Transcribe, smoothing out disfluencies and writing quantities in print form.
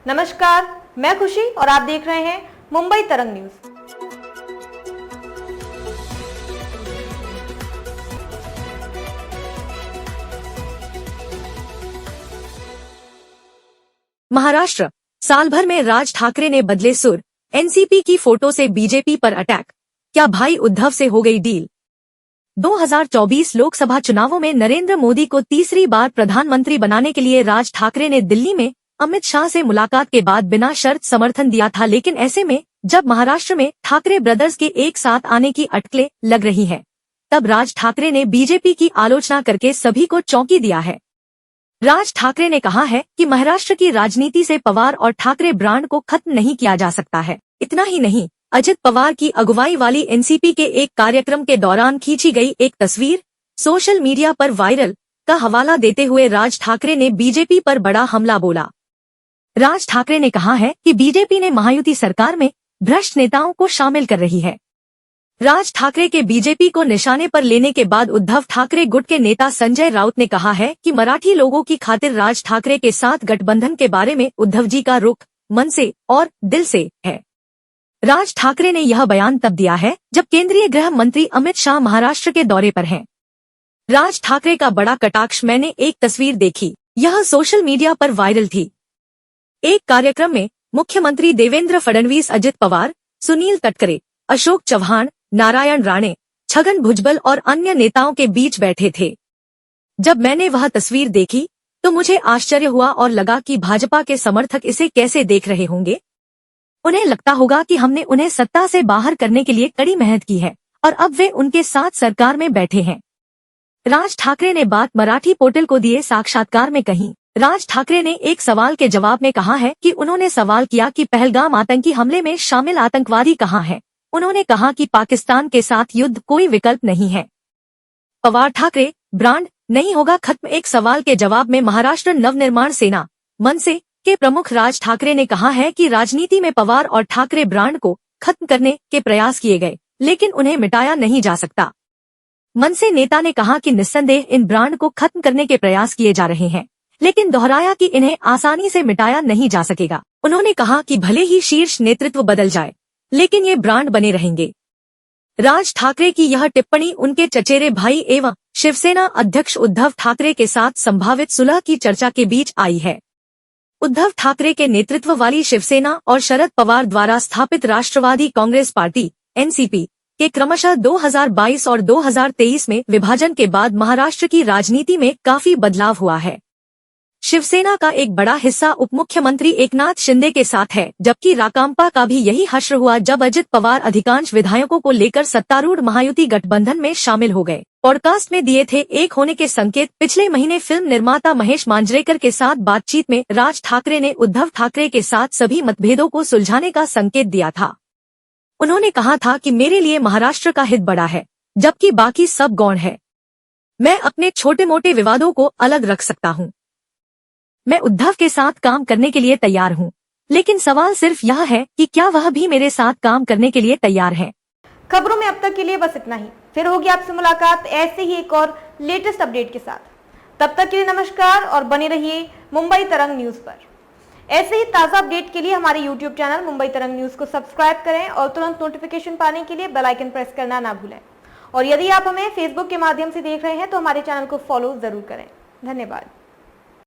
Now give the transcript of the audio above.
नमस्कार, मैं खुशी और आप देख रहे हैं मुंबई तरंग न्यूज। महाराष्ट्र, साल भर में राज ठाकरे ने बदले सुर। एनसीपी की फोटो से बीजेपी पर अटैक। क्या भाई उद्धव से हो गई डील? 2024 लोकसभा चुनावों में नरेंद्र मोदी को तीसरी बार प्रधानमंत्री बनाने के लिए राज ठाकरे ने दिल्ली में अमित शाह से मुलाकात के बाद बिना शर्त समर्थन दिया था। लेकिन ऐसे में जब महाराष्ट्र में ठाकरे ब्रदर्स के एक साथ आने की अटकलें लग रही हैं, तब राज ठाकरे ने बीजेपी की आलोचना करके सभी को चौंकी दिया है। राज ठाकरे ने कहा है कि महाराष्ट्र की राजनीति से पवार और ठाकरे ब्रांड को खत्म नहीं किया जा सकता है। इतना ही नहीं, अजित पवार की अगुवाई वाली एनसीपी के एक कार्यक्रम के दौरान खींची गई एक तस्वीर सोशल मीडिया पर वायरल का हवाला देते हुए राज ठाकरे ने बीजेपी पर बड़ा हमला बोला। राज ठाकरे ने कहा है कि बीजेपी ने महायुति सरकार में भ्रष्ट नेताओं को शामिल कर रही है। राज ठाकरे के बीजेपी को निशाने पर लेने के बाद उद्धव ठाकरे गुट के नेता संजय राउत ने कहा है कि मराठी लोगों की खातिर राज ठाकरे के साथ गठबंधन के बारे में उद्धव जी का रुख मन से और दिल से है। राज ठाकरे ने यह बयान तब दिया है जब केंद्रीय गृह मंत्री अमित शाह महाराष्ट्र के दौरे पर हैं। राज ठाकरे का बड़ा कटाक्ष। मैंने एक तस्वीर देखी, यह सोशल मीडिया पर वायरल थी। एक कार्यक्रम में मुख्यमंत्री देवेंद्र फडणवीस, अजित पवार, सुनील तटकरे, अशोक चव्हाण, नारायण राणे, छगन भुजबल और अन्य नेताओं के बीच बैठे थे। जब मैंने वह तस्वीर देखी तो मुझे आश्चर्य हुआ और लगा कि भाजपा के समर्थक इसे कैसे देख रहे होंगे। उन्हें लगता होगा कि हमने उन्हें सत्ता से बाहर करने के लिए कड़ी मेहनत की है और अब वे उनके साथ सरकार में बैठे हैं। राज ठाकरे ने बात मराठी पोर्टल को दिए साक्षात्कार में कही। राज ठाकरे ने एक सवाल के जवाब में कहा है कि उन्होंने सवाल किया कि पहलगाम आतंकी हमले में शामिल आतंकवादी कहाँ हैं। उन्होंने कहा कि पाकिस्तान के साथ युद्ध कोई विकल्प नहीं है। पवार ठाकरे ब्रांड नहीं होगा खत्म। एक सवाल के जवाब में महाराष्ट्र नवनिर्माण सेना मनसे के प्रमुख राज ठाकरे ने कहा है कि राजनीति में पवार और ठाकरे ब्रांड को खत्म करने के प्रयास किए गए, लेकिन उन्हें मिटाया नहीं जा सकता। मनसे नेता ने कहा कि निस्संदेह इन ब्रांड को खत्म करने के प्रयास किए जा रहे हैं, लेकिन दोहराया कि इन्हें आसानी से मिटाया नहीं जा सकेगा। उन्होंने कहा कि भले ही शीर्ष नेतृत्व बदल जाए, लेकिन ये ब्रांड बने रहेंगे। राज ठाकरे की यह टिप्पणी उनके चचेरे भाई एवं शिवसेना अध्यक्ष उद्धव ठाकरे के साथ संभावित सुलह की चर्चा के बीच आई है। उद्धव ठाकरे के नेतृत्व वाली शिवसेना और शरद पवार द्वारा स्थापित राष्ट्रवादी कांग्रेस पार्टी एनसीपी के क्रमशः 2022 और 2023 में विभाजन के बाद महाराष्ट्र की राजनीति में काफी बदलाव हुआ है। शिवसेना का एक बड़ा हिस्सा उपमुख्यमंत्री एकनाथ शिंदे के साथ है, जबकि राकांपा का भी यही हश्र हुआ जब अजित पवार अधिकांश विधायकों को लेकर सत्तारूढ़ महायुति गठबंधन में शामिल हो गए। पॉडकास्ट में दिए थे एक होने के संकेत। पिछले महीने फिल्म निर्माता महेश मांजरेकर के साथ बातचीत में राज ठाकरे ने उद्धव ठाकरे के साथ सभी मतभेदों को सुलझाने का संकेत दिया था। उन्होंने कहा था कि मेरे लिए महाराष्ट्र का हित बड़ा है, जबकि बाकी सब गौण है। मैं अपने छोटे मोटे विवादों को अलग रख सकता हूँ। मैं उद्धव के साथ काम करने के लिए तैयार हूँ, लेकिन सवाल सिर्फ यह है कि क्या वह भी मेरे साथ काम करने के लिए तैयार है। खबरों में अब तक के लिए बस इतना ही। फिर होगी आपसे मुलाकात ऐसे ही एक और लेटेस्ट अपडेट के साथ। तब तक के लिए नमस्कार और बने रहिए मुंबई तरंग न्यूज पर। ऐसे ही ताज़ा अपडेट के लिए हमारे YouTube चैनल मुंबई तरंग न्यूज को सब्सक्राइब करें और तुरंत नोटिफिकेशन पाने के लिए बेल आइकन प्रेस करना ना भूलें। और यदि आप हमें फेसबुक के माध्यम से देख रहे हैं तो हमारे चैनल को फॉलो जरूर करें। धन्यवाद।